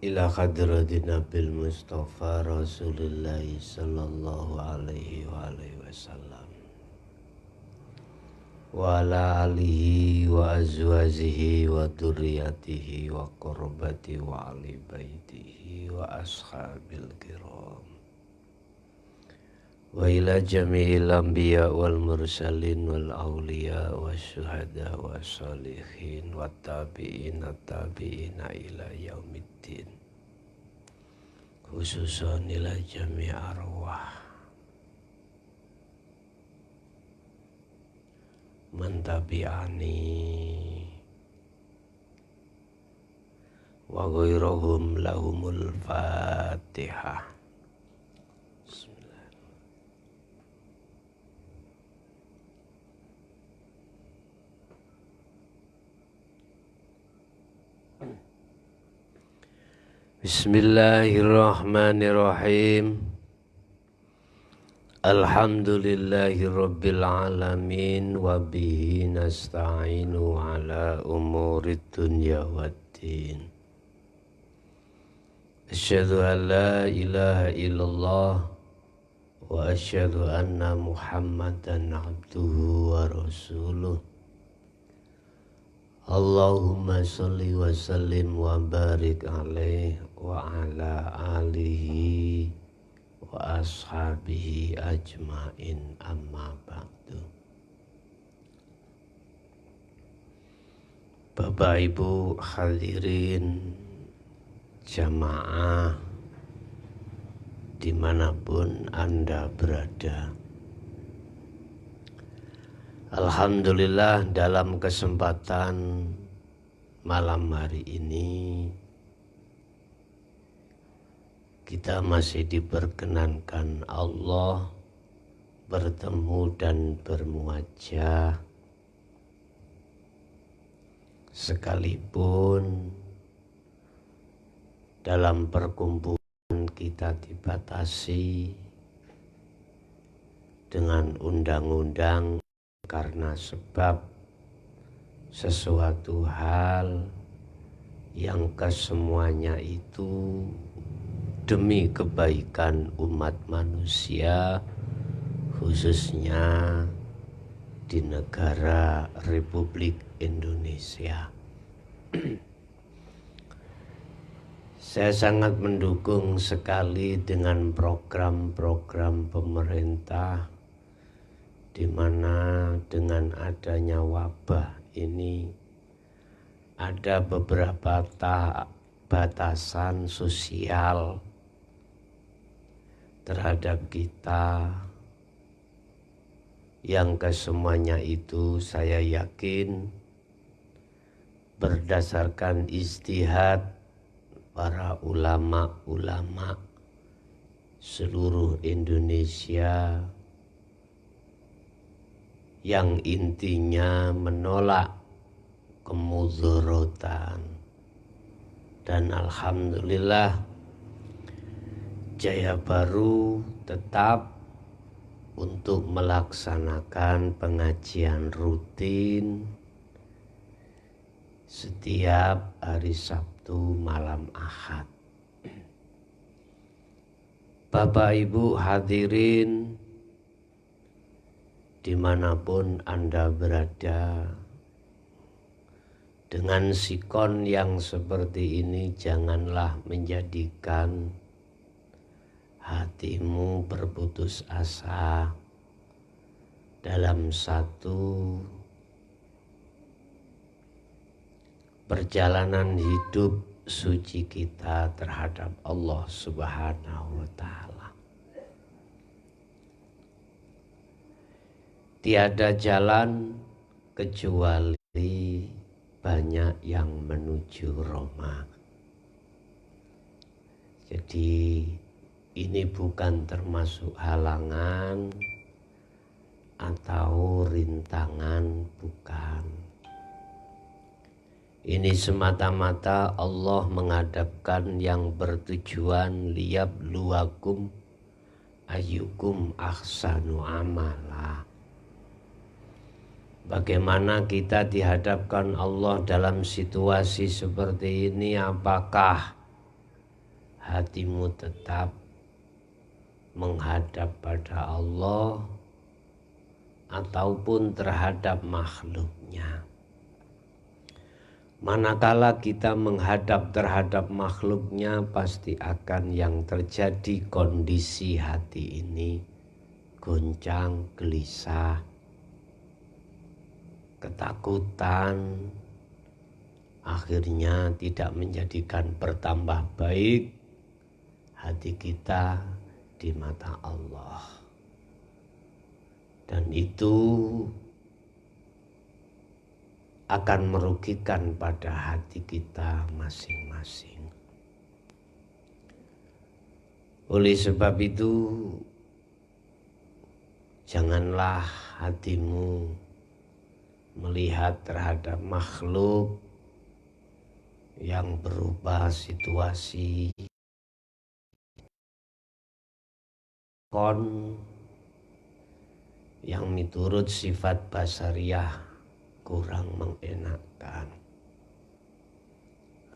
ila hadratin Nabil Mustafa Rasulullah sallallahu alaihi wa alihi wasallam wa ala alihi wa azwajihi wa dzurriyyatihi wa qurbati wa ali baitihi wa ashabil kiram wa ila jami'il anbiya wal mursalin wal awliya wa syuhada wa salihin wa tabi'ina ila yaumiddin, khususan ila jami' arwah man tabi'ani wa ghairuhum lahumul fatihah. Bismillahirrahmanirrahim. Alhamdulillahi rabbil alamin wa bihi nasta'inu ala umurid dunya waddin. Asyhadu an la ilaha illallah wa asyhadu anna Muhammadan abduhu wa rasuluh. Allahumma sholli wa sallim wa barik alaihi wa ala alihi wa ashabihi ajmain, amma ba'du. Bapak Ibu hadirin jamaah dimanapun Anda berada, alhamdulillah dalam kesempatan malam hari ini kita masih diperkenankan Allah bertemu dan bermuajah, sekalipun dalam perkumpulan kita dibatasi dengan undang-undang karena sebab sesuatu hal yang kesemuanya itu demi kebaikan umat manusia, khususnya di negara Republik Indonesia. Saya sangat mendukung sekali dengan program-program pemerintah, di mana dengan adanya wabah ini ada beberapa batasan sosial terhadap kita, yang kesemuanya itu saya yakin berdasarkan ijtihad para ulama-ulama seluruh Indonesia, yang intinya menolak kemudharatan. Dan alhamdulillah Jaya Baru tetap untuk melaksanakan pengajian rutin setiap hari Sabtu malam Ahad. Bapak Ibu hadirin dimanapun Anda berada, dengan sikon yang seperti ini janganlah menjadikan hatimu berputus asa dalam satu perjalanan hidup suci kita terhadap Allah Subhanahu wa Ta'ala. Tiada jalan kecuali banyak yang menuju Roma. Jadi ini bukan termasuk halangan atau rintangan, bukan. Ini semata-mata Allah menghadapkan yang bertujuan liyabluwakum ayyukum ahsanu amala. Bagaimana kita dihadapkan Allah dalam situasi seperti ini? Apakah hatimu tetap menghadap pada Allah ataupun terhadap makhluknya. Manakala kita menghadap terhadap makhluknya, pasti akan yang terjadi kondisi hati ini goncang, gelisah, ketakutan, akhirnya tidak menjadikan bertambah baik hati kita di mata Allah. Dan itu akan merugikan pada hati kita masing-masing. Oleh sebab itu, janganlah hatimu melihat terhadap makhluk yang berubah situasi yang miturut sifat basariah kurang mengenakkan.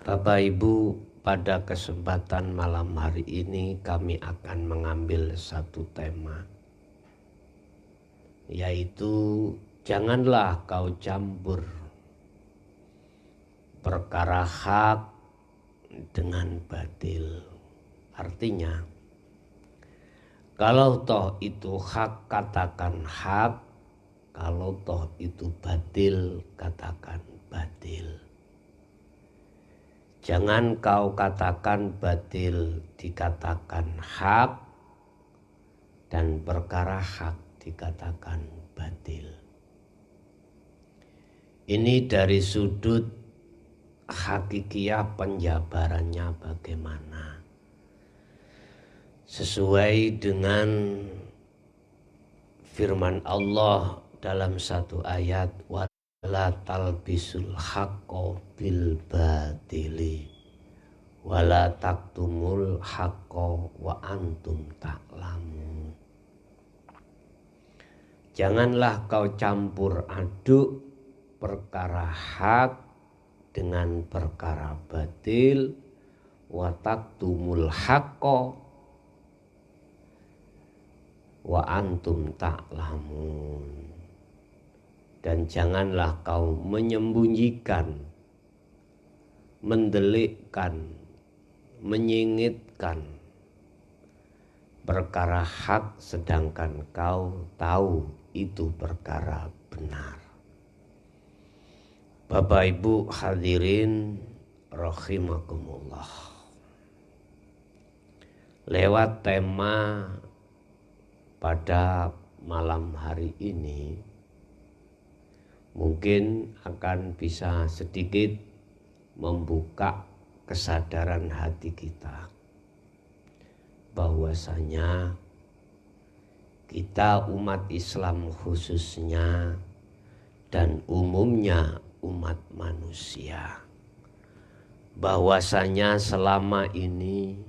Bapak Ibu, pada kesempatan malam hari ini kami akan mengambil satu tema, yaitu janganlah kau campur perkara hak dengan batil. Artinya, kalau toh itu hak, katakan hak. Kalau toh itu batil, katakan batil. Jangan kau katakan batil dikatakan hak, dan perkara hak dikatakan batil. Ini dari sudut hakikiyah penjabarannya bagaimana. Sesuai dengan firman Allah dalam satu ayat, wala talbisul haqqo bil batili wala taktumul haqqo wa antum ta'lamun. Janganlah kau campur aduk perkara hak dengan perkara batil, wa taktumul haqqo wa antum ta'lamun. Dan janganlah kau menyembunyikan, mendelikkan, menyingitkan perkara hak sedangkan kau tahu itu perkara benar. Bapak Ibu hadirin rahimakumullah. Lewat tema pada malam hari ini, mungkin akan bisa sedikit membuka kesadaran hati kita bahwasanya kita umat Islam khususnya dan umumnya umat manusia, bahwasanya selama ini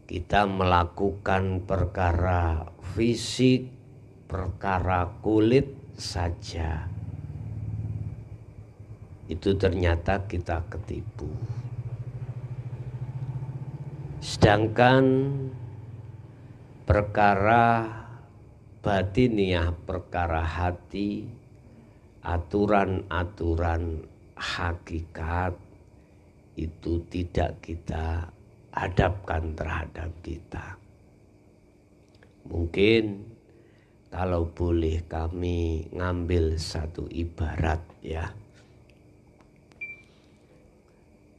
kita melakukan perkara fisik, perkara kulit saja, itu ternyata kita ketipu. Sedangkan perkara batiniah, perkara hati, aturan-aturan hakikat itu tidak kita hadapkan terhadap kita. Mungkin kalau boleh kami ngambil satu ibarat ya.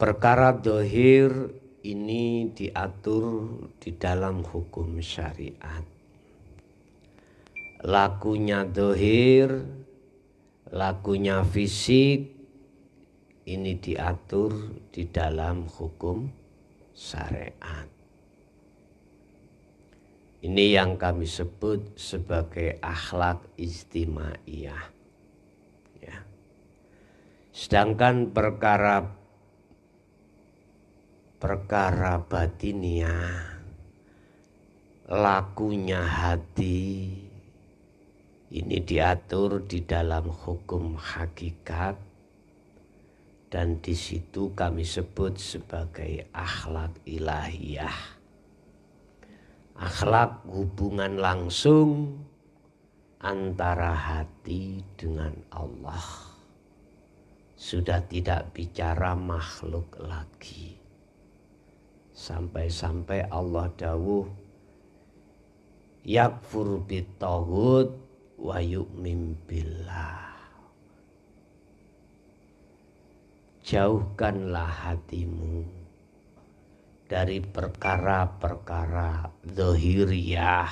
Perkara dohir ini diatur di dalam hukum syariat. Lakunya dohir, lakunya fisik, ini diatur di dalam hukum syariat. Ini yang kami sebut sebagai akhlak istimaiyah. Ya. Sedangkan perkara batiniah, lakunya hati, ini diatur di dalam hukum hakikat dan di situ kami sebut sebagai akhlak ilahiyah. Akhlak hubungan langsung antara hati dengan Allah. Sudah tidak bicara makhluk lagi. Sampai-sampai Allah dawuh, yakfur bitaghut wa yu'min billah. Jauhkanlah hatimu dari perkara-perkara zahiriyah,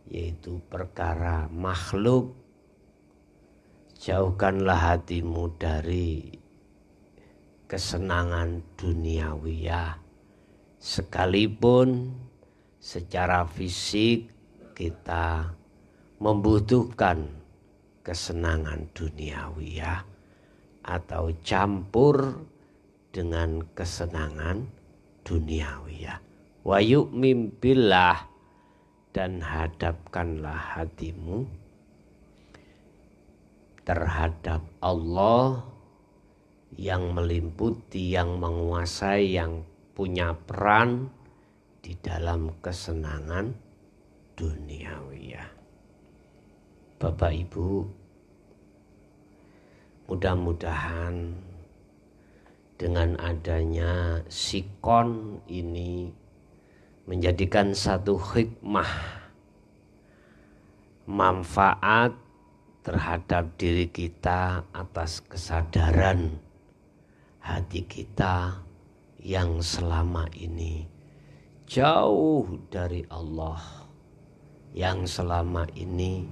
yaitu perkara makhluk. Jauhkanlah hatimu dari kesenangan duniawiyah, sekalipun secara fisik kita membutuhkan kesenangan duniawiyah atau campur dengan kesenangan duniawiyah. Wa yu'min billah, dan hadapkanlah hatimu terhadap Allah yang meliputi, yang menguasai, yang punya peran di dalam kesenangan duniawiyah. Bapak Ibu, mudah-mudahan dengan adanya sikon ini menjadikan satu hikmah, manfaat terhadap diri kita atas kesadaran hati kita yang selama ini jauh dari Allah, yang selama ini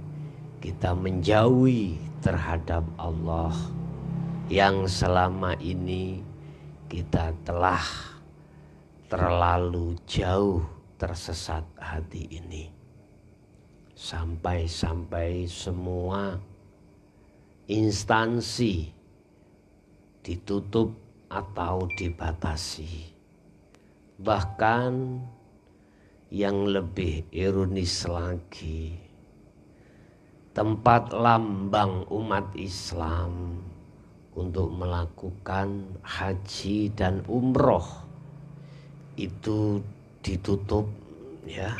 kita menjauhi terhadap Allah, yang selama ini kita telah terlalu jauh tersesat hati ini. Sampai-sampai semua instansi ditutup atau dibatasi. Bahkan yang lebih ironis lagi, tempat lambang umat Islam untuk melakukan haji dan umroh itu ditutup, ya.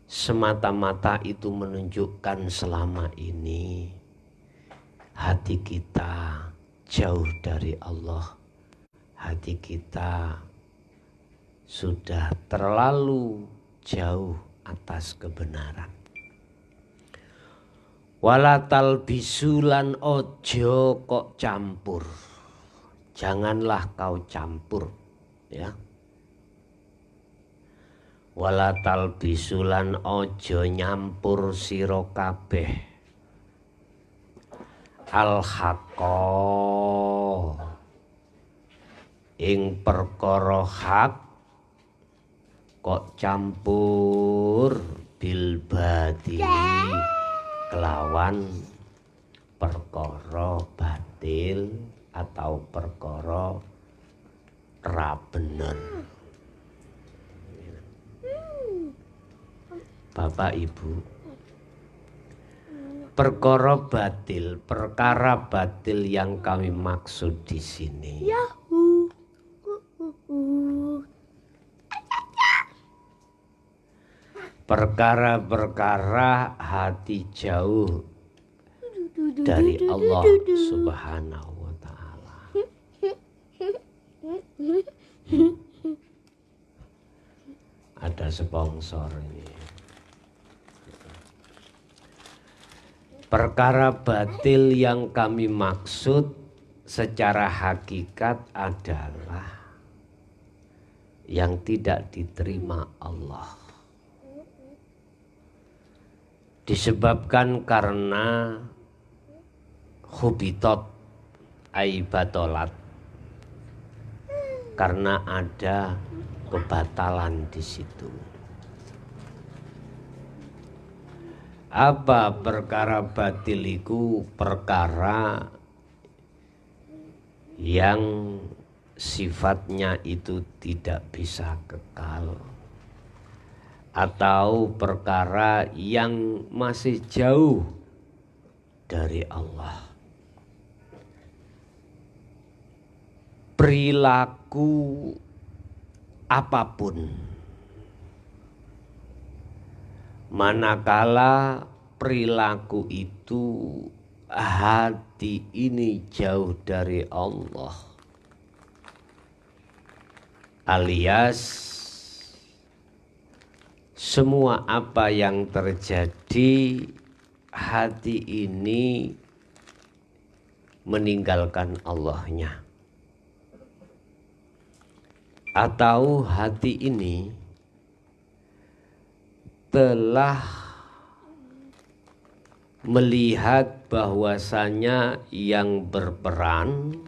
Semata-mata itu menunjukkan selama ini hati kita jauh dari Allah. Hati kita sudah terlalu jauh atas kebenaran. Walatal bisulan ojo kok campur. Janganlah kau campur, ya. Walatal bisulan ojo nyampur sira kabeh al haqqa ing perkara hak, kok campur bil batili kelawan perkara batil atau perkara ra bener. Bapak Ibu, perkara batil, perkara batil yang kami maksud di sini perkara-perkara hati jauh dari Allah Subhanahu wa ta'ala. Ada sponsor ini. Perkara batil yang kami maksud secara hakikat adalah yang tidak diterima Allah. Disebabkan karena hubitot aibatolat, karena ada kebatalan di situ. Apa perkara batiliku? Perkara yang sifatnya itu tidak bisa kekal, atau perkara yang masih jauh dari Allah. perilaku apapun, manakala perilaku itu hati ini jauh dari Allah, alias semua apa yang terjadi hati ini meninggalkan Allahnya, atau hati ini telah melihat bahwasanya yang berperan,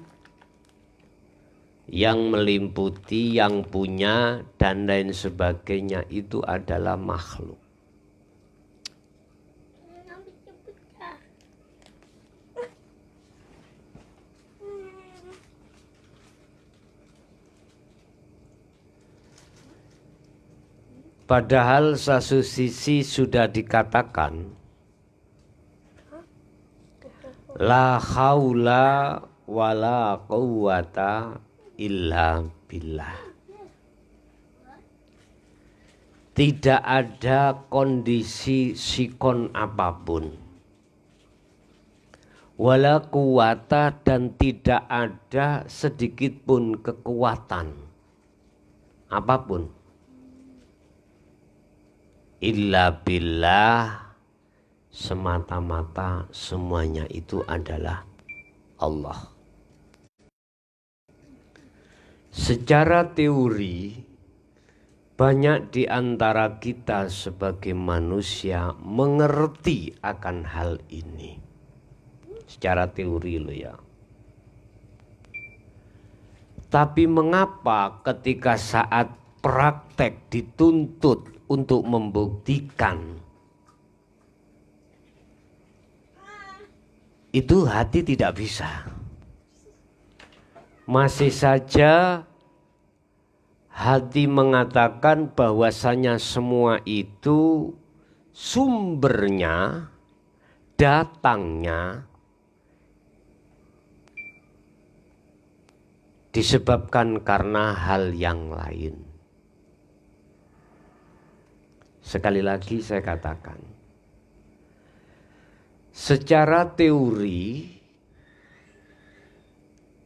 yang meliputi, yang punya dan lain sebagainya itu adalah makhluk. Padahal satu sisi sudah dikatakan la haula wala quwata illa billah. Tidak ada kondisi sikon apapun, wala quwata, dan tidak ada sedikit pun kekuatan apapun, illa billah, semata-mata semuanya itu adalah Allah. Secara teori, banyak di antara kita sebagai manusia mengerti akan hal ini. Secara teori loh ya. Tapi mengapa ketika saat praktek dituntut untuk membuktikan, itu hati tidak bisa? Masih saja hati mengatakan bahwasanya semua itu sumbernya, datangnya disebabkan karena hal yang lain. Sekali lagi saya katakan, secara teori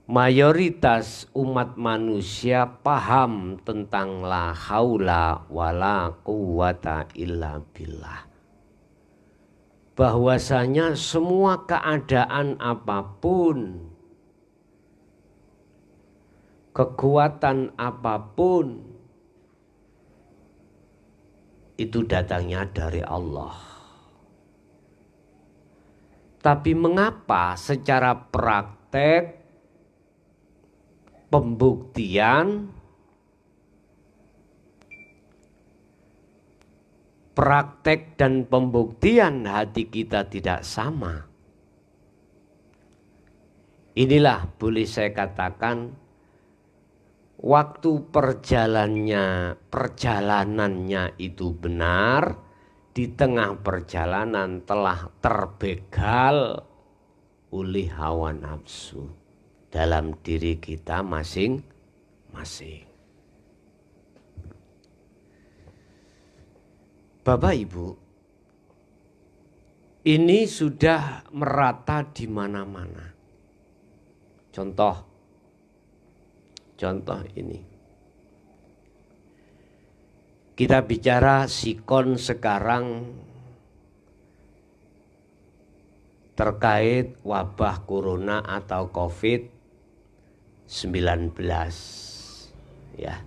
mayoritas umat manusia paham tentang la haula wala quwata illa billah. Bahwasanya semua keadaan apapun, kekuatan apapun, itu datangnya dari Allah. Tapi mengapa secara praktek, pembuktian, praktek dan pembuktian hati kita tidak sama? Inilah boleh saya katakan, waktu perjalanannya itu benar, di tengah perjalanan telah terbegal oleh hawa nafsu dalam diri kita masing-masing. Bapak Ibu, ini sudah merata di mana-mana. Contoh ini. Kita bicara sikon sekarang terkait wabah corona atau COVID-19. Ya.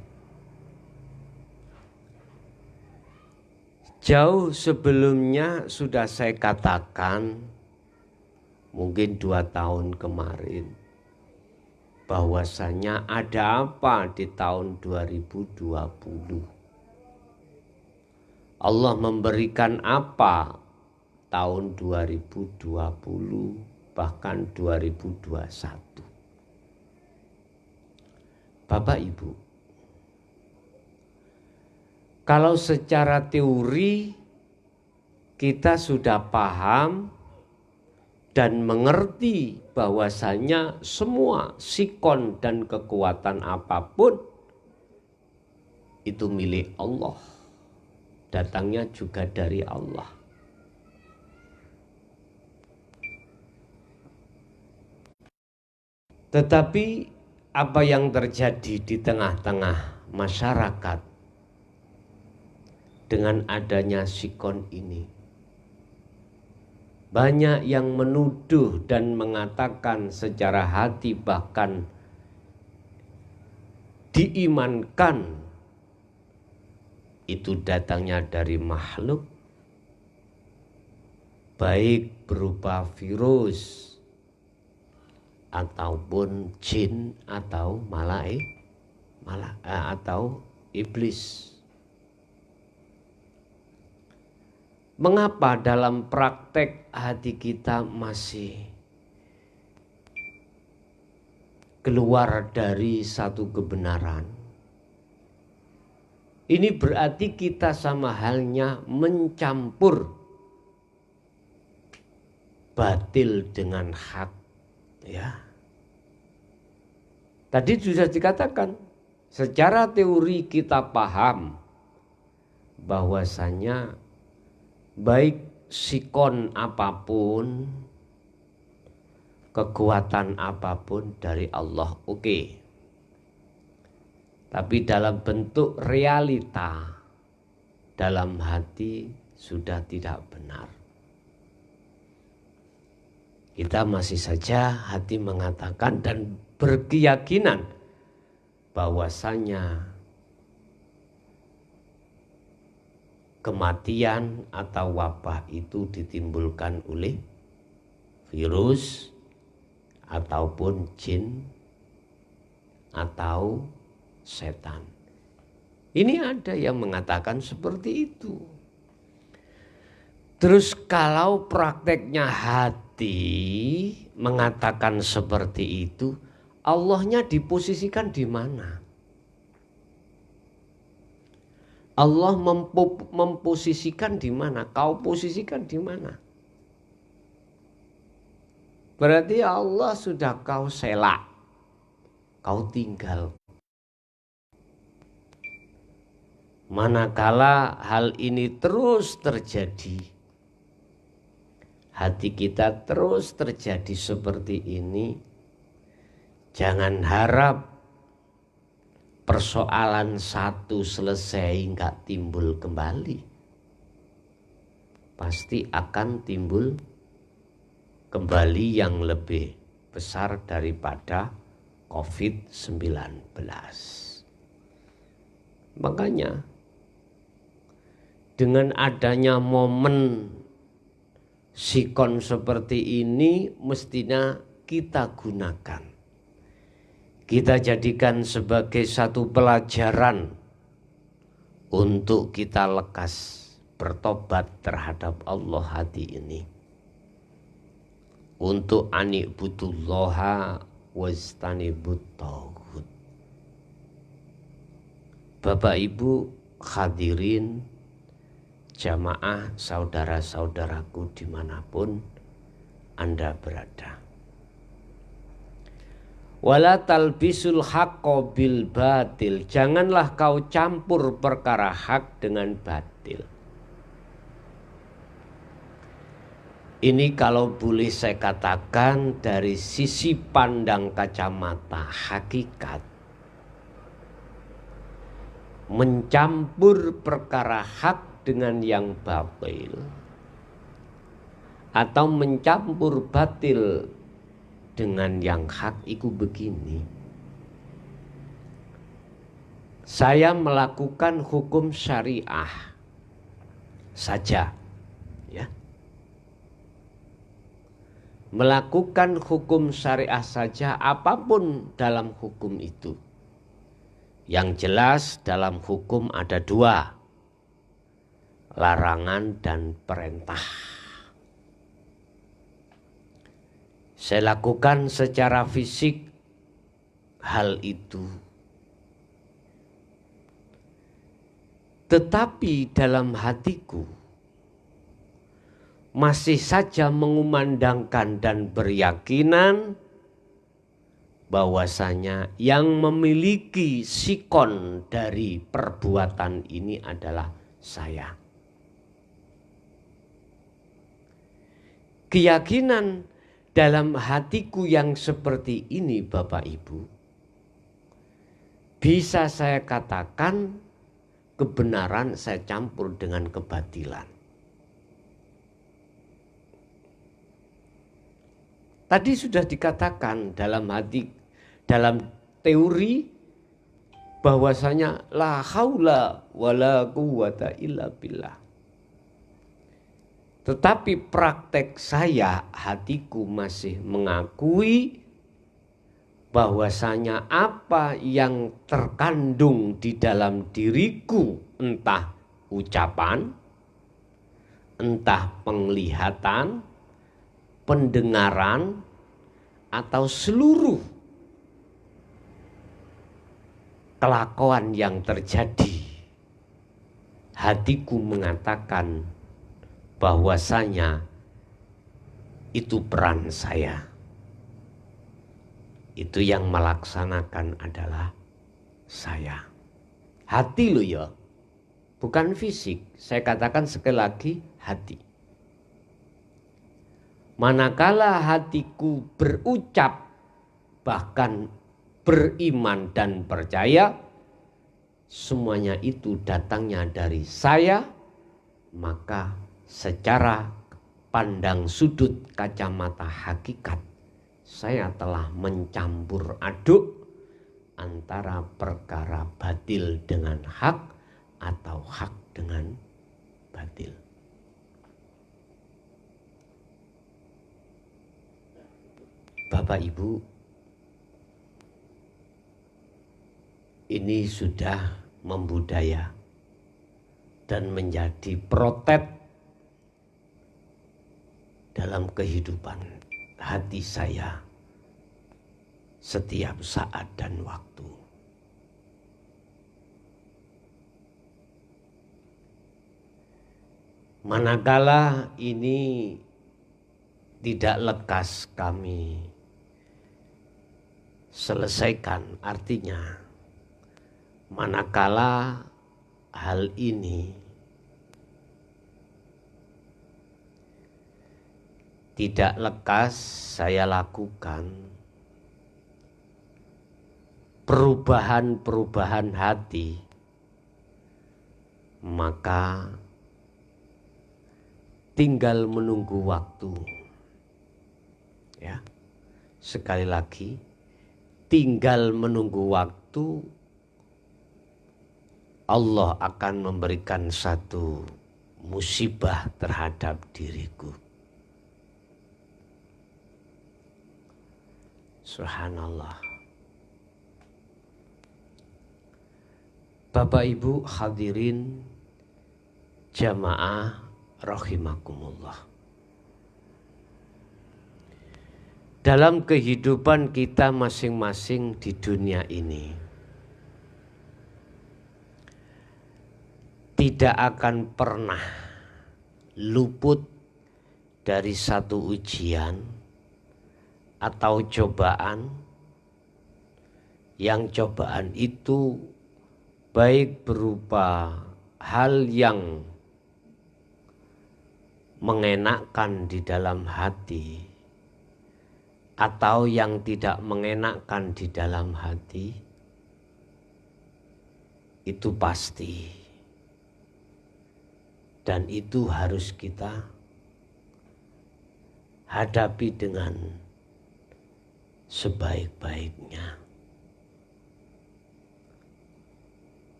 Jauh sebelumnya sudah saya katakan, mungkin 2 tahun kemarin, bahwasanya ada apa di tahun 2020. Allah memberikan apa tahun 2020, bahkan 2021. Bapak Ibu, kalau secara teori kita sudah paham dan mengerti bahwasanya semua sikon dan kekuatan apapun itu milik Allah, datangnya juga dari Allah. Tetapi apa yang terjadi di tengah-tengah masyarakat dengan adanya sikon ini, banyak yang menuduh dan mengatakan secara hati, bahkan diimankan itu datangnya dari makhluk, baik berupa virus ataupun jin atau atau iblis. Mengapa dalam praktek hati kita masih keluar dari satu kebenaran? Ini berarti kita sama halnya mencampur batil dengan hak, ya. Tadi sudah dikatakan, secara teori kita paham bahwasanya baik sikon apapun, kekuatan apapun dari Allah, oke. Tapi dalam bentuk realita, dalam hati sudah tidak benar. Kita masih saja hati mengatakan dan berkeyakinan bahwasanya kematian atau wabah itu ditimbulkan oleh virus ataupun jin atau setan. Ini ada yang mengatakan seperti itu. Terus kalau prakteknya hati mengatakan seperti itu, Allahnya diposisikan di mana? Allah memposisikan di mana? Kau posisikan di mana? Berarti Allah sudah kau selak, kau tinggal. Manakala hal ini terus terjadi, hati kita terus terjadi seperti ini, jangan harap persoalan satu selesai nggak timbul kembali. Pasti akan timbul kembali yang lebih besar daripada COVID-19. Makanya dengan adanya momen sikon seperti ini mestinya kita gunakan. Kita jadikan sebagai satu pelajaran untuk kita lekas bertobat terhadap Allah hati ini. Untuk ani'budullaha wastanibut taghut. Bapak Ibu hadirin jamaah saudara-saudaraku dimanapun Anda berada. Wala talbisul haqqo bil batil. Janganlah kau campur perkara hak dengan batil. Ini kalau boleh saya katakan dari sisi pandang kacamata hakikat. Mencampur perkara hak dengan yang batil. Atau mencampur batil dengan yang hak itu begini. Saya melakukan hukum syariah saja, ya. Melakukan hukum syariah saja apapun dalam hukum itu. Yang jelas dalam hukum ada dua, larangan dan perintah. Saya lakukan secara fisik hal itu. Tetapi dalam hatiku masih saja mengumandangkan dan beryakinan bahwasanya yang memiliki sikon dari perbuatan ini adalah saya. Keyakinan dalam hatiku yang seperti ini, Bapak Ibu, bisa saya katakan kebenaran saya campur dengan kebatilan. Tadi sudah dikatakan dalam teori bahwasanya la haula wala quwata illa billah. Tetapi praktek saya, hatiku masih mengakui bahwasanya apa yang terkandung di dalam diriku, entah ucapan, entah penglihatan, pendengaran, atau seluruh kelakuan yang terjadi, hatiku mengatakan bahwasanya itu peran saya. Itu yang melaksanakan adalah saya. Hati loh ya, bukan fisik. Saya katakan sekali lagi, hati. Manakala hatiku berucap, bahkan beriman dan percaya, semuanya itu datangnya dari saya, maka secara pandang sudut kacamata hakikat, saya telah mencampur aduk antara perkara batil dengan hak atau hak dengan batil. Bapak Ibu, ini sudah membudaya dan menjadi protap dalam kehidupan hati saya setiap saat dan waktu. Manakala ini tidak lekas kami selesaikan, artinya manakala hal ini tidak lekas saya lakukan, perubahan-perubahan hati, maka tinggal menunggu waktu. Ya, sekali lagi, tinggal menunggu waktu. Allah akan memberikan satu musibah terhadap diriku. Subhanallah. Bapak Ibu hadirin jamaah rahimakumullah. Dalam kehidupan kita masing-masing di dunia ini, tidak akan pernah luput dari satu ujian atau cobaan, yang cobaan itu baik berupa hal yang mengenakkan di dalam hati atau yang tidak mengenakkan di dalam hati, itu pasti. Dan itu harus kita hadapi dengan sebaik-baiknya.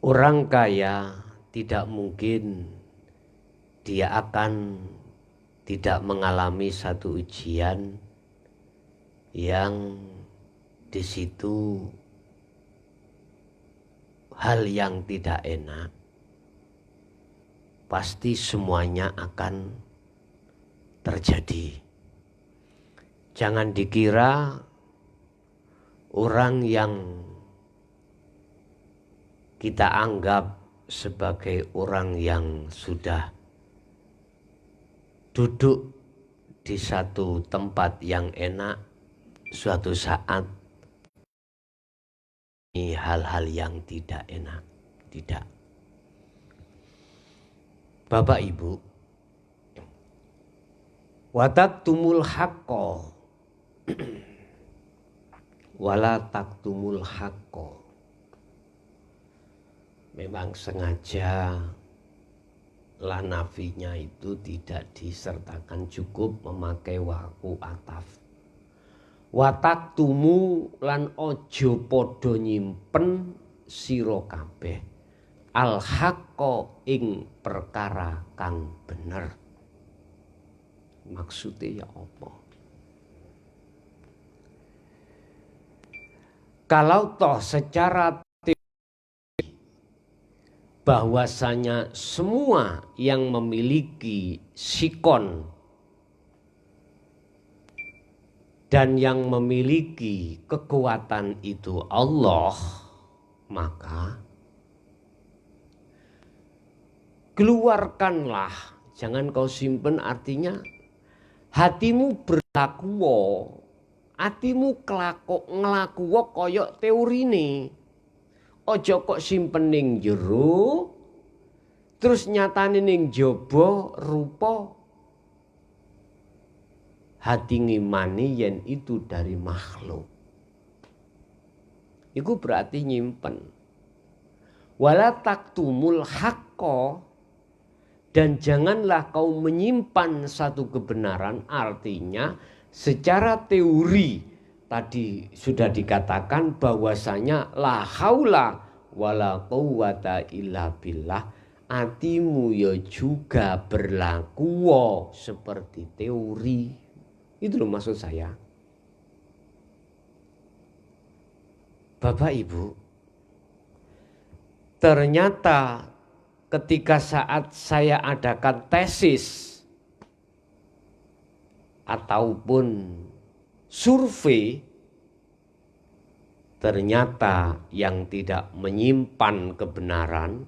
Orang kaya tidak mungkin dia akan tidak mengalami satu ujian yang di situ hal yang tidak enak. Pasti semuanya akan terjadi. Jangan dikira orang yang kita anggap sebagai orang yang sudah duduk di satu tempat yang enak, suatu saat ini hal-hal yang tidak enak. Tidak. Bapak Ibu, wataktumul haqqo wala taktumul haqqo. Memang sengaja lanafinya itu tidak disertakan, cukup memakai waku ataf. Wataktumu lan ojo podo nyimpen sira kabeh al haqqo ing perkara kang bener. Maksudnya ya apa? Kalau toh secara bahwasanya semua yang memiliki sikon dan yang memiliki kekuatan itu Allah, maka keluarkanlah, jangan kau simpen, artinya hatimu berlaku, hatimu ngelaku koyok teorine. Ojo kok simpen ning jero terus nyatane ning jaba rupa hati ngimani yen itu dari makhluk. Iku berarti nyimpen. Wala taktumul haqqo, dan janganlah kau menyimpan satu kebenaran, artinya secara teori tadi sudah dikatakan bahwasanya la haula wala quwata illa billah, hatimu ya juga berlaku seperti teori. Itu loh maksud saya. Bapak Ibu, ternyata ketika saat saya adakan tesis ataupun survei, ternyata yang tidak menyimpan kebenaran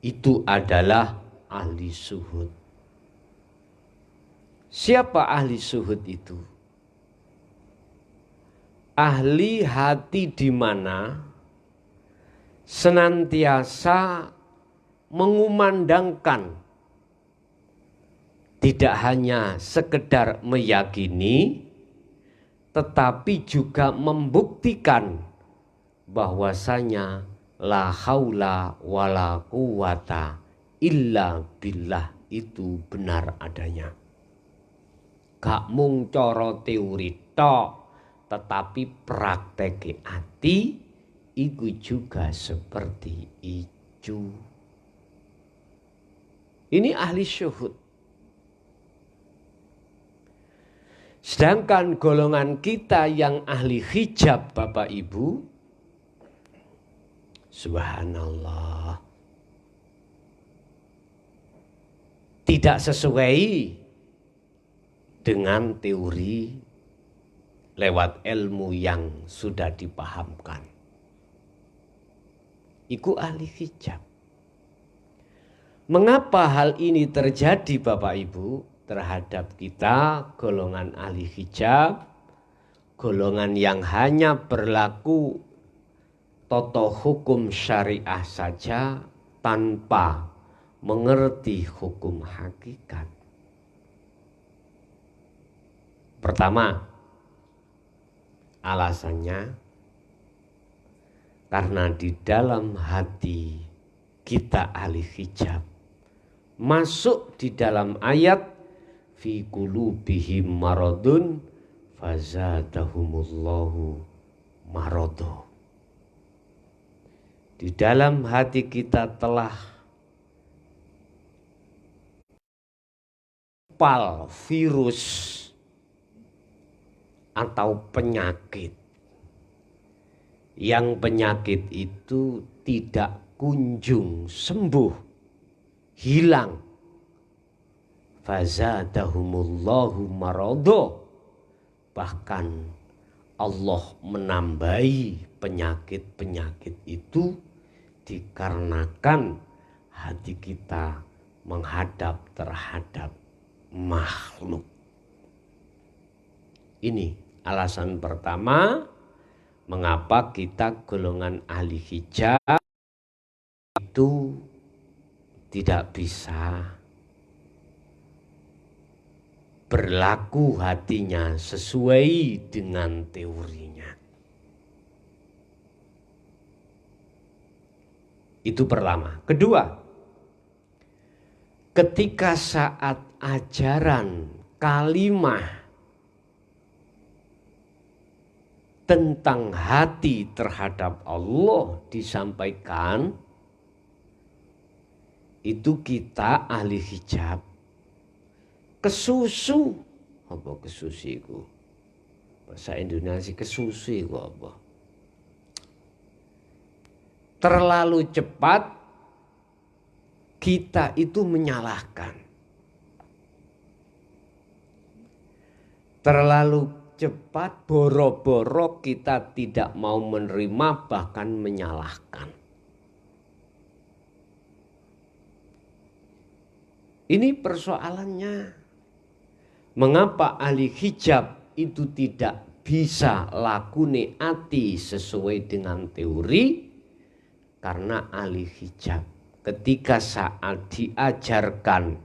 itu adalah ahli syuhud. Siapa ahli syuhud itu? Ahli hati di mana senantiasa mengumandangkan, tidak hanya sekedar meyakini, tetapi juga membuktikan bahwasanya la haula wala quwata illa billah itu benar adanya. Gak mung cara teori tok, tetapi praktek hati itu juga seperti itu. Ini ahli syuhud. Sedangkan golongan kita yang ahli hijab, Bapak Ibu, subhanallah, tidak sesuai dengan teori lewat ilmu yang sudah dipahamkan. Iku ahli hijab. Mengapa hal ini terjadi, Bapak Ibu? Terhadap kita golongan ahli hijab, golongan yang hanya berlaku toto hukum syariah saja tanpa mengerti hukum hakikat. Pertama, alasannya karena di dalam hati kita ahli hijab masuk di dalam ayat fi qulubihim maradun fazadahumullahu marado. Di dalam hati kita telah virus atau penyakit, yang penyakit itu tidak kunjung sembuh, hilang. Fazadahumullahu marado, bahkan Allah menambahi penyakit-penyakit itu dikarenakan hati kita menghadap terhadap makhluk. Ini alasan pertama mengapa kita golongan ahli hijab itu tidak bisa berlaku hatinya sesuai dengan teorinya. Itu pertama. Kedua, ketika saat ajaran kalimah tentang hati terhadap Allah disampaikan, itu kita ahli hijab kesusu. Apa kesusu itu? Bahasa Indonesia kesusu itu apa? Terlalu cepat kita itu menyalahkan. Terlalu cepat boro-boro kita tidak mau menerima bahkan menyalahkan. Ini persoalannya. Mengapa ahli hijab itu tidak bisa lakune ati sesuai dengan teori? Karena ahli hijab ketika saat diajarkan,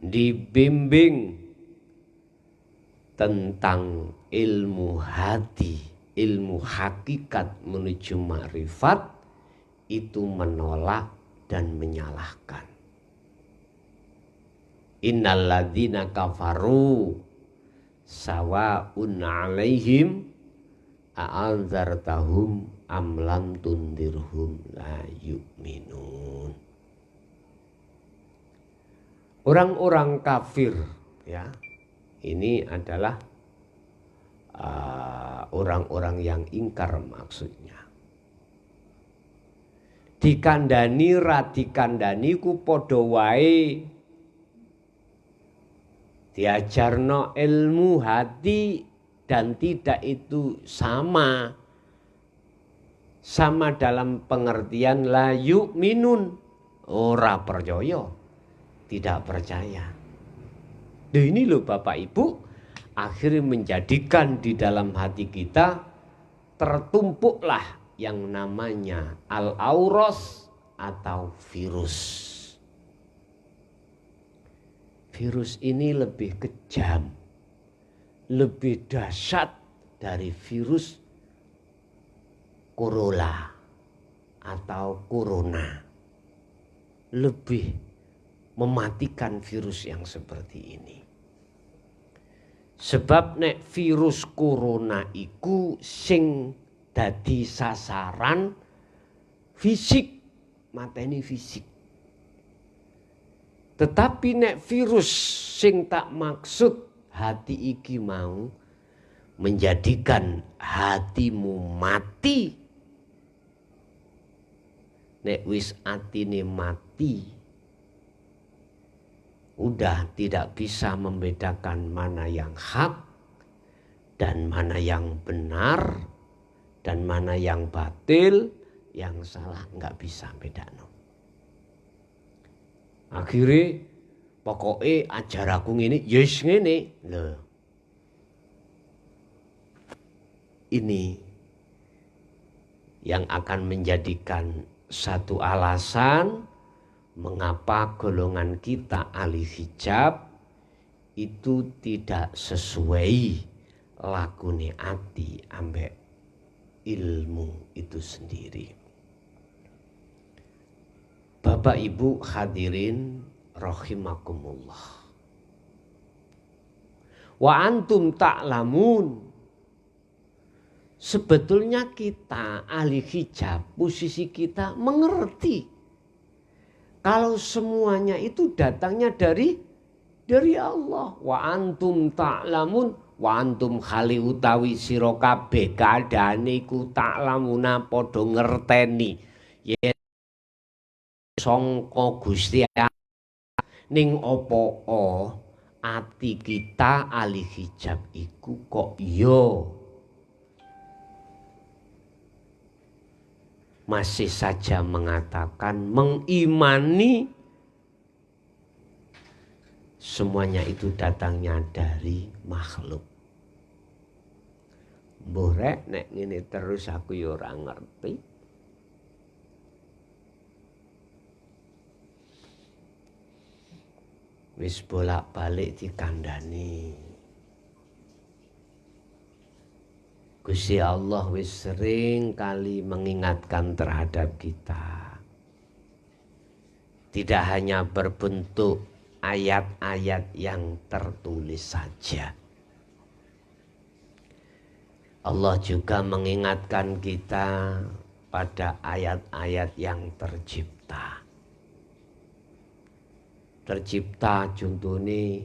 dibimbing tentang ilmu hati, ilmu hakikat menuju ma'rifat, itu menolak dan menyalahkan. Innalladzina kafaru sawa'un 'alaihim a'anzartahum am lam tundirhum la yu'minun. Orang-orang kafir, ya, ini adalah orang-orang yang ingkar maksudnya. Dikandani ra dikandani ku padha wae. Diajarno ilmu hati dan tidak itu sama. Sama dalam pengertian la yu'minun, ora percaya, tidak percaya. Nah ini loh Bapak Ibu, akhirnya menjadikan di dalam hati kita tertumpuklah yang namanya al-auros atau virus. Virus ini lebih kejam, lebih dahsyat dari virus corona atau corona. Lebih mematikan virus yang seperti ini. Sebab nek virus corona iku sing dadi sasaran fisik, mateni fisik. Tetapi nek virus sing tak maksud hati iki mau menjadikan hatimu mati. Nek wis atine mati, udah tidak bisa membedakan mana yang hak dan mana yang benar dan mana yang batil, yang salah nggak bisa bedano. Akhirnya pokoknya ajar aku ngene, yes ngene. Loh. Ini yang akan menjadikan satu alasan mengapa golongan kita ahli hijab itu tidak sesuai lakune ati ambek ilmu itu sendiri. Bapak Ibu hadirin rahimakumullah. Wa antum ta'lamun. Sebetulnya kita ahli hijab, posisi kita mengerti. Kalau semuanya itu datangnya dari Allah. Wa antum ta'lamun. Wa antum khali utawi sira kabeh kadane iku ta'lamuna padha ngerteni. Yen sangka Gusti ning apa ati kita ahli hijab iku kok masih saja mengatakan mengimani semuanya itu datangnya dari makhluk. Mbah rek nek ngene terus aku ya ora ngerti. Wis bolak-balik dikandani. Gusti Allah wis sering kali mengingatkan terhadap kita. Tidak hanya berbentuk ayat-ayat yang tertulis saja. Allah juga mengingatkan kita pada ayat-ayat yang tercipta. Tercipta contohnya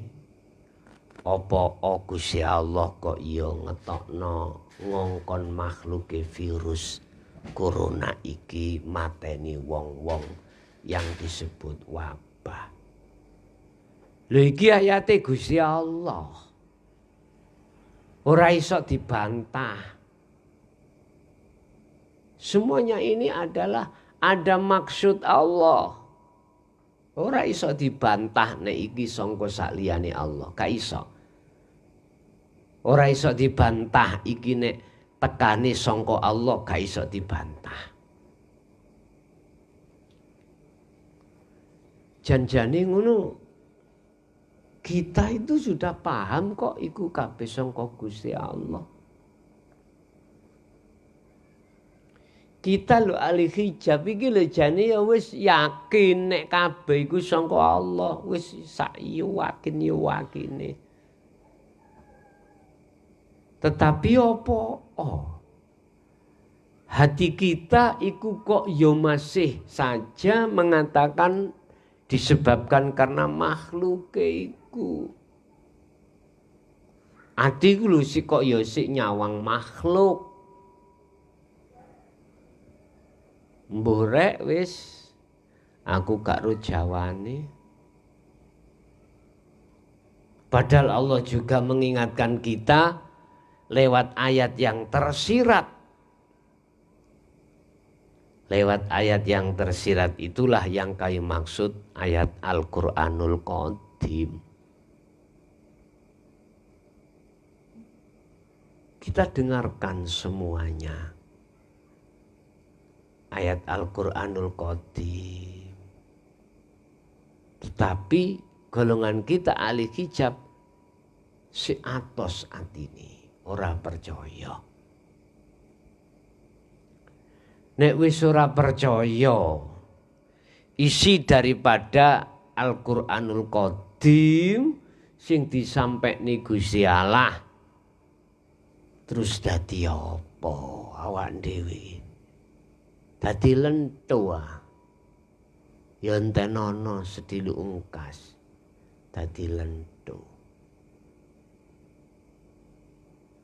apa Gusti Allah kok iya ngetokno ngongkon makhluke virus corona iki mateni wong-wong yang disebut wabah. Lho iki ayate Gusti Allah. Ora iso dibantah. Semuanya ini adalah ada maksud Allah. Ora iso dibantah nek iki sangka sakliyane Allah, gak iso. Ora iso dibantah iki nek tekane sangka Allah, gak iso dibantah. Janjane ngono. Kita itu sudah paham kok iku kabeh sangka Gusti Allah. Kita lho ahli hijab iki lho jane ya wis yakin nek kabeh iku sangka Allah, wis sak yakine. Tetapi apa? Hati kita iku kok ya masih saja mengatakan disebabkan karena makhluk iku. Atiku lho sik kok ya sik nyawang makhluk. Mborek wis aku gak ro jawane. Padahal Allah juga mengingatkan kita lewat ayat yang tersirat. Lewat ayat yang tersirat itulah yang kami maksud ayat Al-Qur'anul Qadim. Kita dengarkan semuanya. Ayat Al-Qur'anul Qadim. Tetapi golongan kita ahli hijab si atos atini ora percaya. Nek wis ora percaya isi daripada Al-Qur'anul Qadim sing disampekne Gusti Allah terus dadi apa awak dhewe? Dadi lentho ya entenono sedilu ungkas dadi lentho.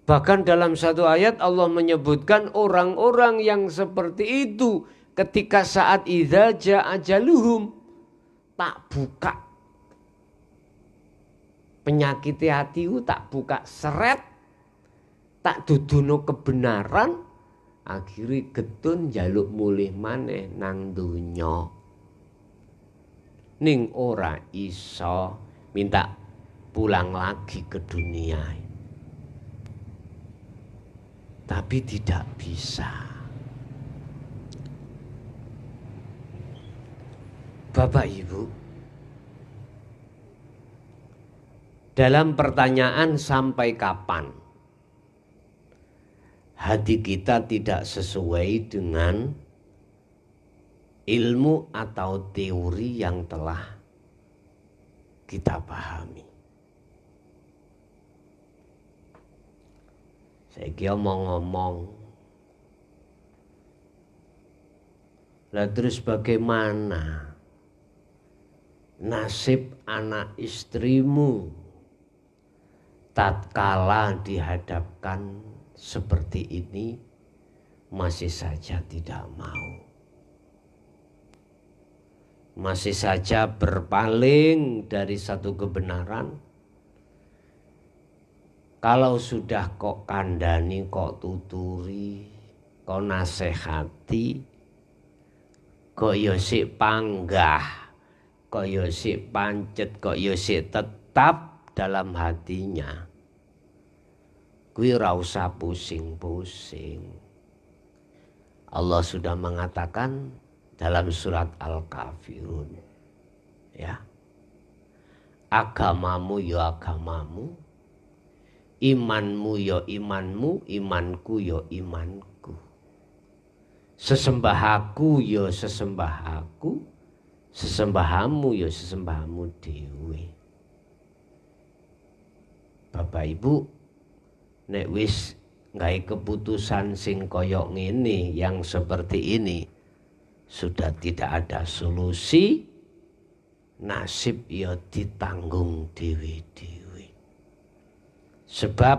Bahkan dalam satu ayat Allah menyebutkan orang-orang yang seperti itu ketika saat idza jaa ajaluhum tak buka penyakit hatiku, tak buka seret, tak duduno kebenaran. Akhirnya getun jaluk mulih maneh nang donya. Ning ora iso minta pulang lagi ke dunia. Tapi tidak bisa. Bapak Ibu, dalam pertanyaan sampai kapan hati kita tidak sesuai dengan ilmu atau teori yang telah kita pahami. Saya kira mau ngomong, lah terus bagaimana nasib anak istrimu tatkala dihadapkan seperti ini masih saja tidak mau. Masih saja berpaling dari satu kebenaran. Kalau sudah kok kandani, kok tuturi, kok nasehati, kok yo sik panggah, kok yo sik pancet, kok yo sik tetep tetap dalam hatinya, kuwi ora usah pusing-pusing. Allah sudah mengatakan dalam surat Al-Kafirun, ya, agamamu ya agamamu, imanmu ya imanmu, imanku ya imanku, sesembahaku ya sesembahaku, sesembahamu ya sesembahamu dewe. Bapak Ibu, nek wis gawe keputusan sing koyok ngene, yang seperti ini, sudah tidak ada solusi, nasib ya ditanggung dewe-dewe. Sebab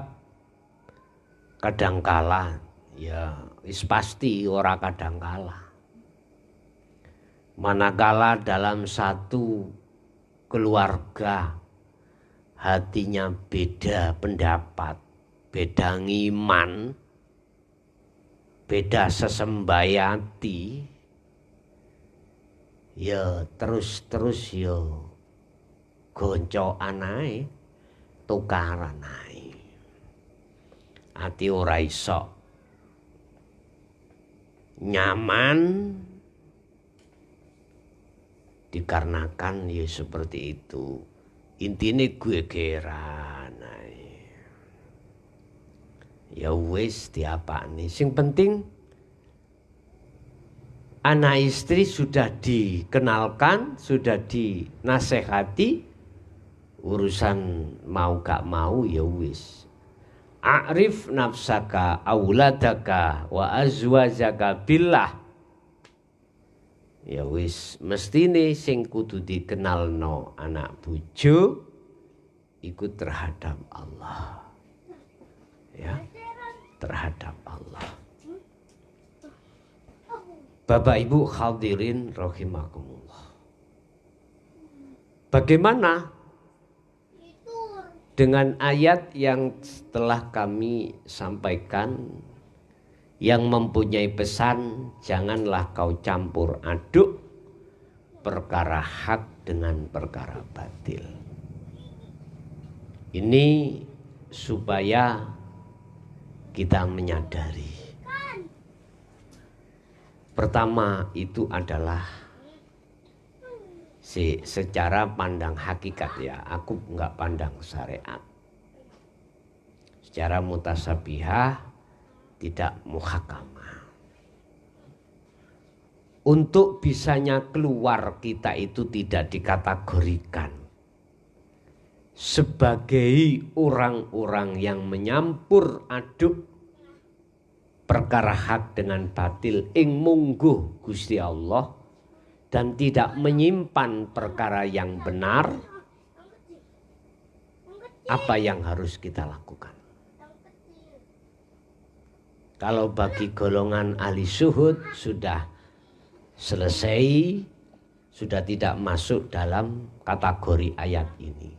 kadangkala ya wis pasti ora kadangkala. Manakala dalam satu keluarga hatinya beda pendapat, beda ngiman, beda sesembayati, ya terus ya goncokan ae, tukaran ae. Ati ora iso nyaman dikarenakan ya seperti itu. Intine gue geran ae. Ya wis diapani. Sing penting anak istri sudah dikenalkan, sudah dinasehati, urusan mau gak mau ya wis. A'rif nafsaka auladaka wa azwajaka billah. Ya wis mestine sing kudu dikenalno anak bojo iku terhadap Allah. Ya, terhadap Allah. Bapak Ibu hadirin rahimakumullah. Bagaimana dengan ayat yang telah kami sampaikan, yang mempunyai pesan janganlah kau campur aduk perkara hak dengan perkara batil. Ini supaya kita menyadari. Pertama itu adalah secara pandang hakikat, ya, aku enggak pandang syariat. Secara mutasabihah, tidak muhakamah. Untuk bisanya keluar kita itu tidak dikategorikan sebagai orang-orang yang menyampur aduk perkara hak dengan batil ing mungguh Gusti Allah dan tidak menyimpan perkara yang benar. Apa yang harus kita lakukan? Kalau bagi golongan ahli syuhud sudah selesai, sudah tidak masuk dalam kategori ayat ini.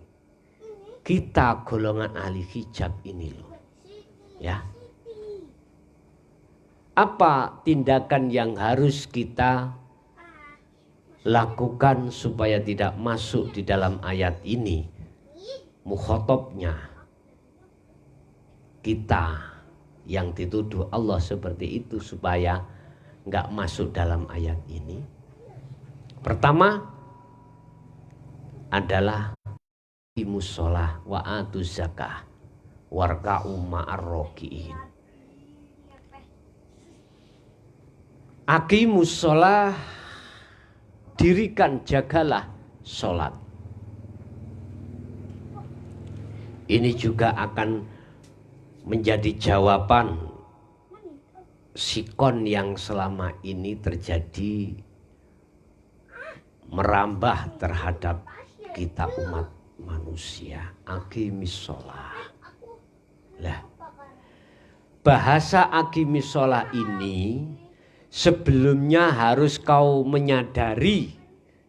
Kita golongan ahli hijab ini loh, ya. Apa tindakan yang harus kita lakukan supaya tidak masuk di dalam ayat ini? Mukhatabnya kita yang dituduh Allah seperti itu supaya enggak masuk dalam ayat ini. Pertama adalah aqimus shalah wa atuz zakah warka'u ma'ar raki'in. Aqimus shalah, dirikan, jagalah sholat. Ini juga akan menjadi jawaban sikon yang selama ini terjadi merambah terhadap kita umat manusia. Aqimis shalah. Lah, bahasa aqimis shalah ini sebelumnya harus kau menyadari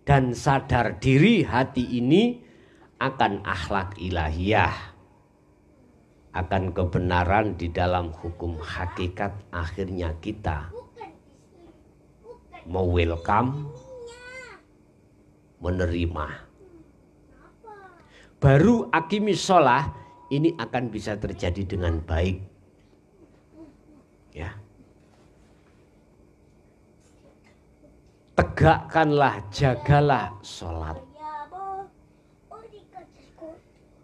dan sadar diri hati ini akan akhlak ilahiyah, akan kebenaran di dalam hukum hakikat. Akhirnya kita mau welcome, menerima. baru aqimis sholah ini akan bisa terjadi dengan baik. Ya. Tegakkanlah, jagalah sholat.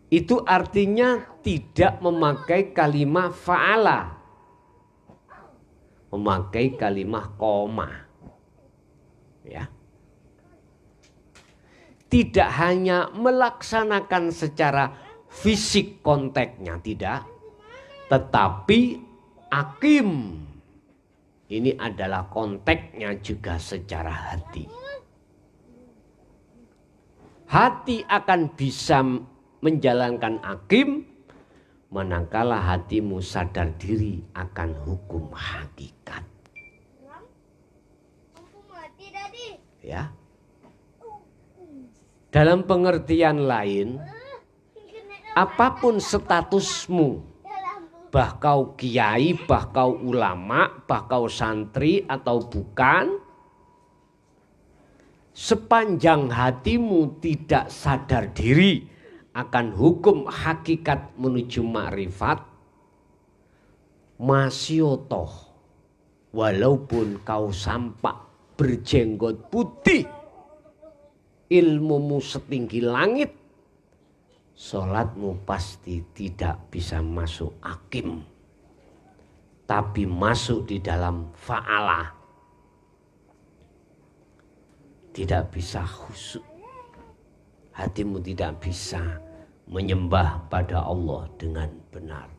Itu artinya tidak memakai kalimat fa'ala, memakai kalimat koma. Ya. Tidak hanya melaksanakan secara fisik konteksnya, tidak, tetapi akim ini adalah konteksnya juga secara hati. Hati akan bisa menjalankan akim manakala hatimu sadar diri akan hukum hakikat. Ya. Dalam pengertian lain, apapun statusmu, bah kau kiai, bah kau ulama, bah kau santri atau bukan, sepanjang hatimu tidak sadar diri akan hukum hakikat menuju ma'rifat, masyotoh, walaupun kau sampak berjenggot putih, ilmumu setinggi langit, sholatmu pasti tidak bisa masuk akim, tapi masuk di dalam fa'alah. Tidak bisa khusyuk, hatimu tidak bisa menyembah pada Allah dengan benar.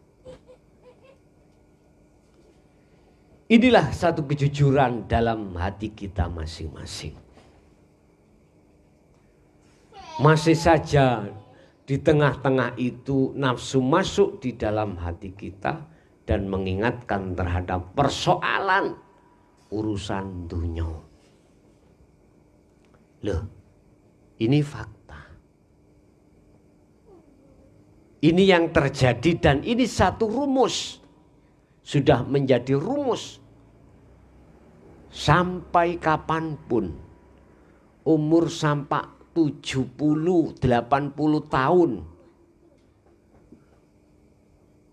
Inilah satu kejujuran dalam hati kita masing-masing. Masih saja di tengah-tengah itu nafsu masuk di dalam hati kita dan mengingatkan terhadap persoalan urusan dunia. Loh, ini fakta. Ini yang terjadi dan ini satu rumus. Sudah menjadi rumus. Sampai kapanpun umur sampai 70, 80 tahun.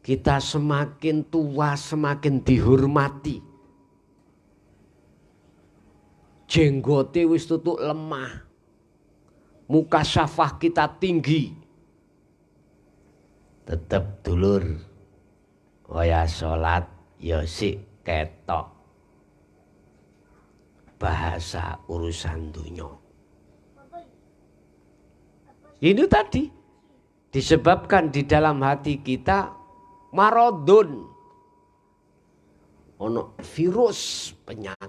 Kita semakin tua semakin dihormati. Jenggote wis tutuk lemah. Muka syafah kita tinggi. Tetap dulur. Waya sholat ya sik ketok. Bahasa urusan dunia. Ini tadi disebabkan di dalam hati kita maradun, ono virus penyakit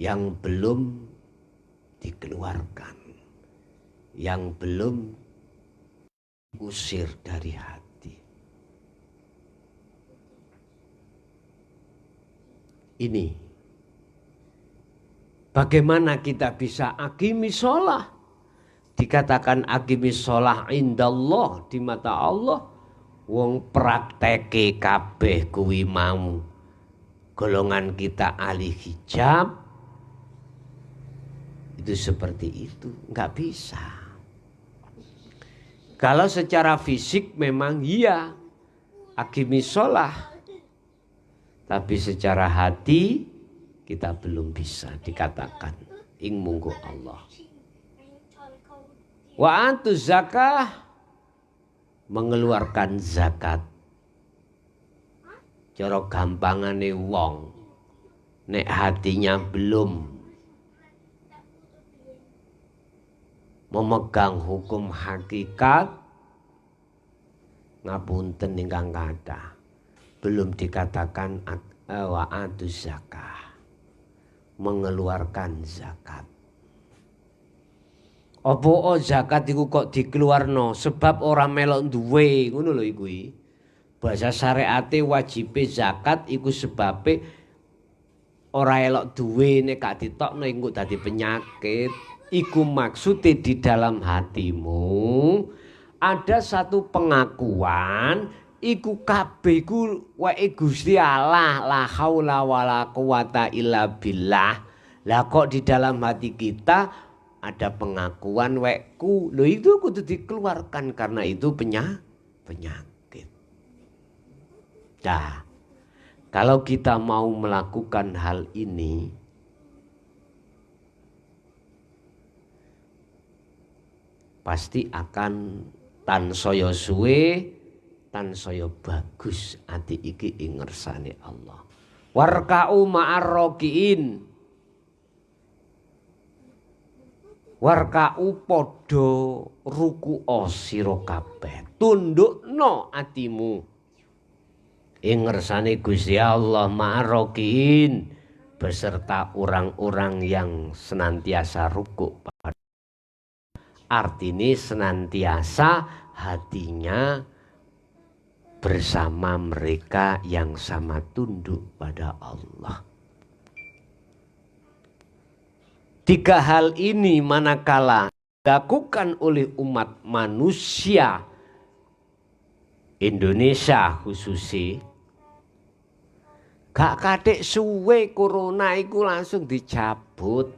yang belum dikeluarkan, yang belum usir dari hati. Ini bagaimana kita bisa aqimi sholah? Dikatakan aqimi sholah indallah, di mata Allah. Wong prakteke kabeh kuwi mau. Golongan kita ahli hijab. Itu seperti itu. Enggak bisa. Kalau secara fisik memang iya. Aqimi sholah. Tapi secara hati kita belum bisa dikatakan ing munggu Allah. Wa antu zakah, mengeluarkan zakat. Cara gampangane wong nek hatinya belum memegang hukum hakikat, ngapunten ingkang kathah, belum dikatakan wa antu zakah, mengeluarkan zakat. Apa zakat iku kok dikeluarno sebab ora melok duwe, ngono lho iku. Bahasa syariate wajibe zakat iku sebabe ora elok duwe, nek gak ditokno iku dadi penyakit. Iku maksudnya di dalam hatimu ada satu pengakuan iku kabeh iku wae Gusti Allah, la haula wala quwata illa billah. Lah kok di dalam hati kita ada pengakuan wekku. Loh itu kudu dikeluarkan karena itu penyakit. Nah, kalau kita mau melakukan hal ini, pasti akan tansaya suwe, tansaya bagus ati iki ing ngersane Allah. Warka'u ma'ar rakiin. Warka'u padha ruku'a sira kabeh. Tundukno atimu ing ngersane Gusti Allah ma'ar rakiin beserta orang-orang yang senantiasa rukuk. Artinya senantiasa hatinya bersama mereka yang sama tunduk pada Allah. Tiga hal ini manakala dilakukan oleh umat manusia Indonesia khususnya, gak katik suwe corona iku langsung dicabut.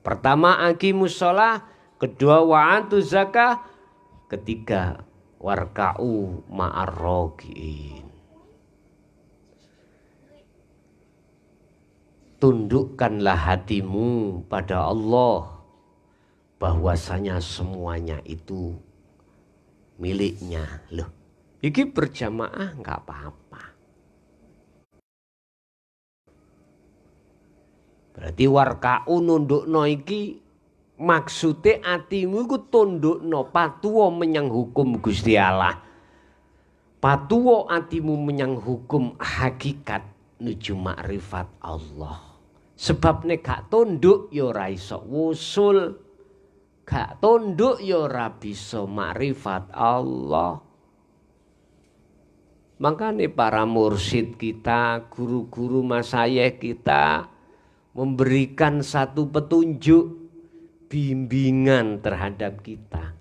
Pertama aqimus shalah, kedua wa'atu zakah, ketiga warka'u ma'ar rakiin. Tundukkanlah hatimu pada Allah bahwasanya semuanya itu miliknya. Loh, iki berjamaah nggak apa-apa. Berarti warka'u nundukno iki maksude atimu iku tundukno patuwa menyang hukum Gusti Allah. Patuwa atimu menyang hukum hakikat nuju makrifat Allah. Sebab nek gak tunduk ya ora iso wusul. Gak tunduk ya ora bisa makrifat Allah. Makanya para mursyid kita, guru-guru masayikh kita memberikan satu petunjuk, bimbingan terhadap kita.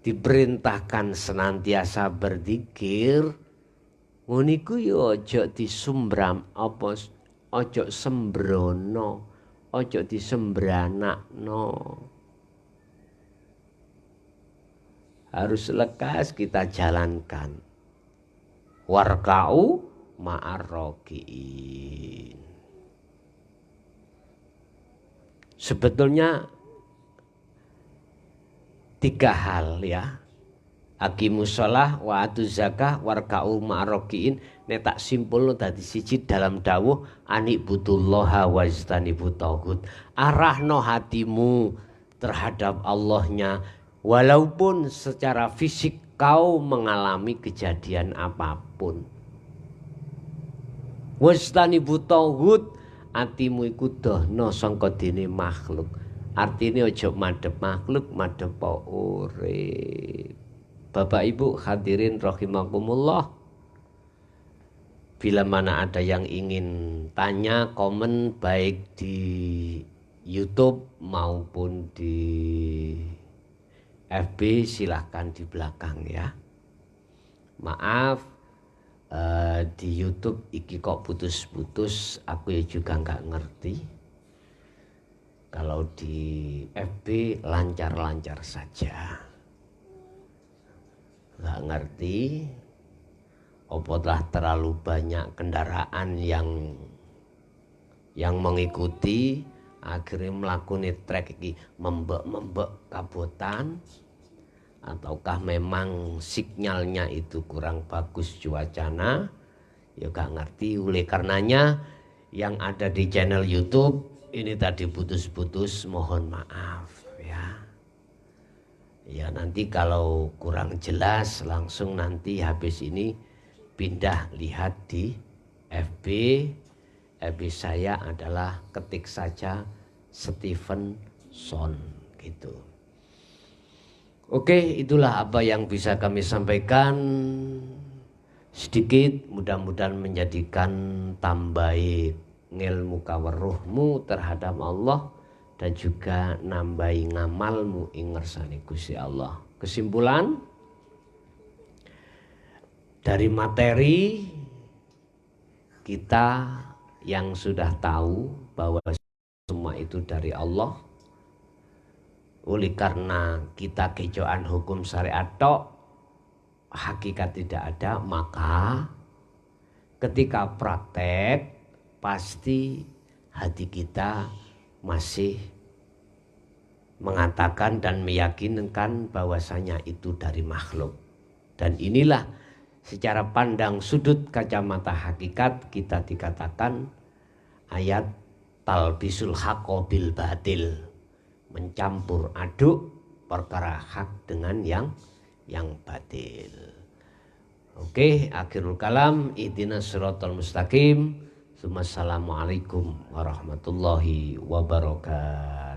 Diperintahkan senantiasa berzikir. Ngoniku yo ojo disumbram apa ojo sembrono, ojo disembranakno. Harus lekas kita jalankan. Warka'u ma'ar rakiin. Sebetulnya tiga hal ya. Aqimus shalah wa atuz zakah warka'u ma'ar rakiin. Nek tak simpulno dadi siji dalam dawuh anibudullaha wajtanibut taghut. Arahno hatimu terhadap Allahnya walaupun secara fisik kau mengalami kejadian apapun. Wajtanibut taghut, atimu iku dohno sangka dene makhluk. Artine aja madhep makhluk, madhep urip. Bapak Ibu hadirin rahimakumullah. Bila mana ada yang ingin tanya, komen baik di YouTube maupun di FB silahkan di belakang ya. Maaf di YouTube iki kok putus-putus, aku ya juga nggak ngerti. Kalau di FB lancar-lancar saja. Nggak ngerti, apakah terlalu banyak kendaraan yang mengikuti akhirnya melakukan trek iki membek kabotan, ataukah memang sinyalnya itu kurang bagus cuacana, ya gak ngerti. Oleh karenanya yang ada di channel YouTube ini tadi putus-putus, mohon maaf ya. Ya nanti kalau kurang jelas langsung nanti habis ini pindah lihat di FB. FB saya adalah ketik saja Stephenson gitu. Oke, itulah apa yang bisa kami sampaikan. Sedikit mudah-mudahan menjadikan tambahi ngilmu kaweruhmu terhadap Allah dan juga nambahi ngamalmu ing ngersane Gusti Allah. Kesimpulan dari materi kita yang sudah tahu bahwa semua itu dari Allah. Oleh karena kita kejoan hukum syariat tok, hakikat tidak ada, maka ketika praktek pasti hati kita masih mengatakan dan meyakinkan bahwasanya itu dari makhluk. Dan inilah secara pandang sudut kacamata hakikat kita dikatakan ayat talbisul haqqo bil batil, mencampur aduk perkara hak dengan yang batil. Oke, akhirul kalam, ihdinas siratal mustaqim. Assalamualaikum warahmatullahi wabarakatuh.